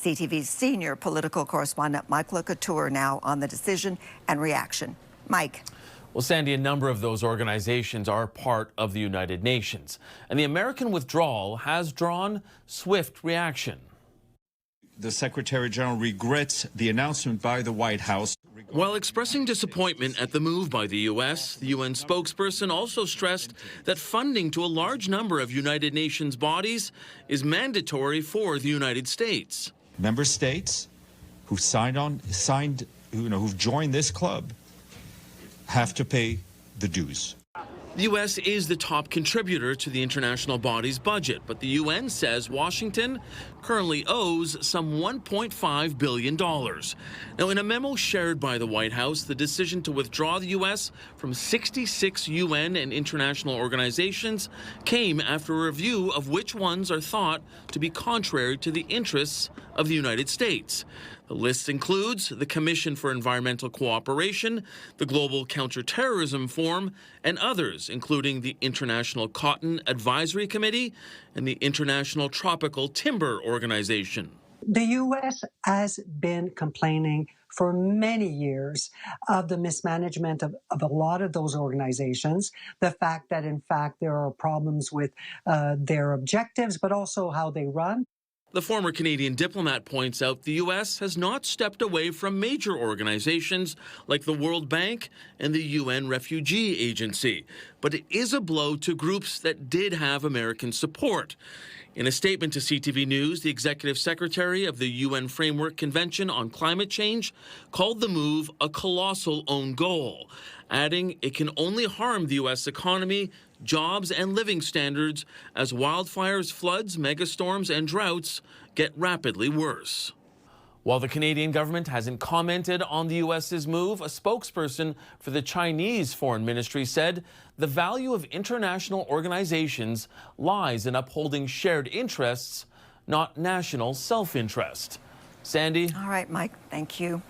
CTV's senior political correspondent Michael Couteur now on the decision and reaction. Mike. Well, Sandy, a number of those organizations are part of the United Nations, and the American withdrawal has drawn swift reaction. The Secretary General regrets the announcement by the White House. While expressing disappointment at the move by the U.S., the UN spokesperson also stressed that funding to a large number of United Nations bodies is mandatory for the United States. Member states who've who've joined this club have to pay the dues. The U.S. is the top contributor to the international body's budget, but the UN says Washington currently owes some $1.5 billion. Now, in a memo shared by the White House, the decision to withdraw the U.S. from 66 UN and international organizations came after a review of which ones are thought to be contrary to the interests of the United States. The list includes the Commission for Environmental Cooperation, the Global Counterterrorism Forum, and others, including the International Cotton Advisory Committee and the International Tropical Timber Organization. The U.S. has been complaining for many years of the mismanagement of a lot of those organizations, the fact that, in fact, there are problems with their objectives, but also how they run. The former Canadian diplomat points out the U.S. has not stepped away from major organizations like the World Bank and the UN Refugee Agency, but it is a blow to groups that did have American support. In a statement to CTV News, the executive secretary of the UN Framework Convention on Climate Change called the move a colossal own goal, adding it can only harm the U.S. economy, jobs, and living standards as wildfires, floods, megastorms, and droughts get rapidly worse. While the Canadian government hasn't commented on the U.S.'s move, a spokesperson for the Chinese Foreign Ministry said the value of international organizations lies in upholding shared interests, not national self-interest. Sandy? All right, Mike, thank you.